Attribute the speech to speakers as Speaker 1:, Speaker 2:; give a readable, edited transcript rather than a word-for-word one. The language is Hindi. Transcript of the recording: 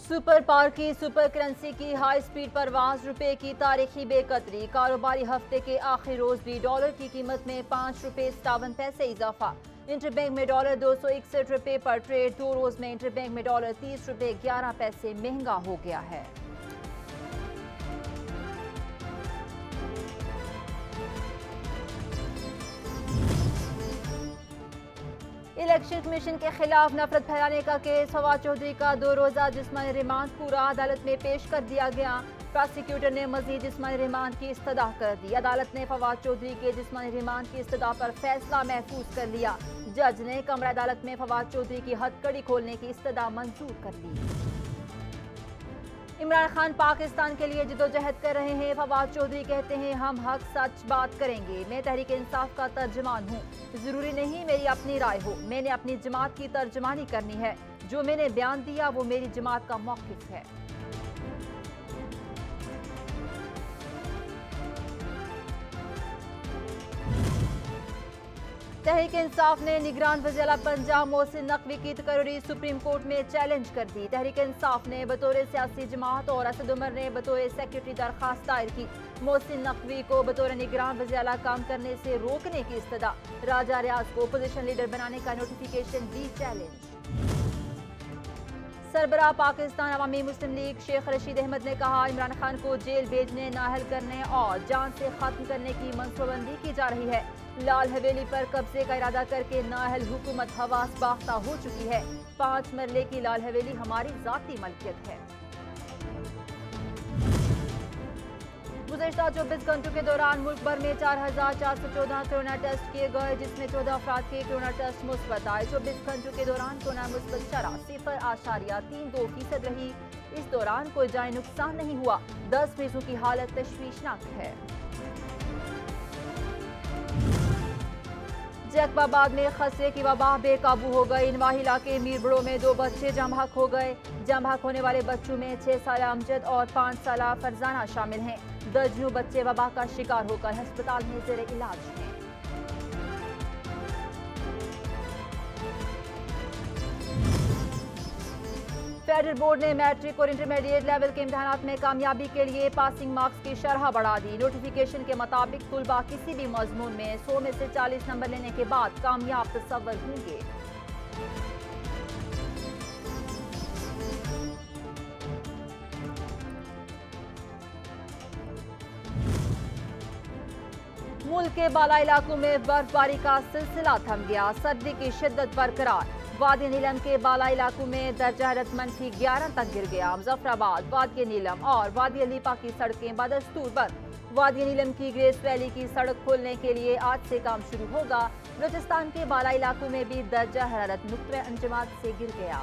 Speaker 1: सुपर पावर की सुपर करेंसी की हाई स्पीड परवाज, रुपए की तारीखी बेकदरी। कारोबारी हफ्ते के आखिरी रोज भी डॉलर की कीमत में 5 रुपए 57 पैसे इजाफा। इंटरबैंक में डॉलर 261 रुपए पर ट्रेड। 2 रोज में इंटरबैंक में डॉलर 30 रुपए 11 पैसे महंगा हो गया है। इलेक्शन कमीशन के खिलाफ नफरत फैलाने का केस। फवाद चौधरी का 2 रोजा जिस्मानी रिमांड पूरा, अदालत में पेश कर दिया गया। प्रोसिक्यूटर ने मजीद जिस्मानी रिमांड की इस्तदा कर दी। अदालत ने फवाद चौधरी के जिस्मानी रिमांड की इस्तदा पर फैसला महफूज कर लिया। जज ने कमरा अदालत में फवाद चौधरी की हथकड़ी खोलने की इस्तदा मंजूर कर ली। इमरान खान पाकिस्तान के लिए जदोजहद कर रहे हैं। फवाद चौधरी कहते हैं, हम हक सच बात करेंगे। मैं तहरीक इंसाफ का तर्जमान हूँ, जरूरी नहीं मेरी अपनी राय हो। मैंने अपनी जमात की तर्जमानी करनी है। जो मैंने बयान दिया वो मेरी जमात का मौक़िफ़ है। तहरीक इंसाफ ने निगरान वज़ीर पंजाब मोहसिन नकवी की तकरीर सुप्रीम कोर्ट में चैलेंज कर दी। तहरीक इंसाफ ने बतौर सियासी जमात और असद उमर ने बतौर सेक्रेटरी दरखास्त दायर की। मोहसिन नकवी को बतौर निगरान वज़ीर काम करने से रोकने की इस्तदा। राजा रियाज को अपोजिशन लीडर बनाने का नोटिफिकेशन दी चैलेंज। सरबराह पाकिस्तान अवामी मुस्लिम लीग शेख रशीद अहमद ने कहा, इमरान खान को जेल भेजने, नाअहल करने और जान से खत्म करने की मनसूबाबंदी की जा रही है। लाल हवेली पर कब्जे का इरादा करके नाअहल हुकूमत हवास बाख्ता हो चुकी है। 5 मरले की लाल हवेली हमारी जाती मलकियत है। गुज़श्ता 24 घंटों के दौरान मुल्क भर में 4414 कोरोना टेस्ट किए गए, जिसमें 14 अफराद के कोरोना टेस्ट मुस्बत आए। 24 घंटों के दौरान कोरोना मुस्बत शरह 0.32% रही। इस दौरान कोई जानी नुकसान नहीं हुआ। 10 मरीजों की हालत तशवीशनाक है। जैकबाबाद में खसरे की वबा बेकाबू हो गई। नवाही इलाके मीरबड़ो में 2 बच्चे जमहक हो गए। जमहक होने वाले बच्चों में 6 साल अमजद और 5 साल फरजाना शामिल हैं। दर्जनों बच्चे वबा का शिकार होकर अस्पताल में जेर इलाज हैं। फेडरल बोर्ड ने मैट्रिक और इंटरमीडिएट लेवल के इम्तहानात में कामयाबी के लिए पासिंग मार्क्स की शरह बढ़ा दी। नोटिफिकेशन के मुताबिक तुलबा किसी भी मजमून में 100 में से 40 नंबर लेने के बाद कामयाब तस्वर होंगे। मुल्क के बाला इलाकों में बर्फबारी का सिलसिला थम गया। सर्दी की शिद्दत बरकरार। वादी नीलम के बाला इलाकों में दर्जा हरारत -11 तक गिर गया। मुजफ्फराबाद, वादी नीलम और वादी अलीपा की सड़कें बदस्तूर बंद। वादी नीलम की ग्रेस वैली की सड़क खोलने के लिए आज से काम शुरू होगा। बलूचिस्तान के बाला इलाकों में भी दर्जा हरारत नुक्ते अंजमात से गिर गया।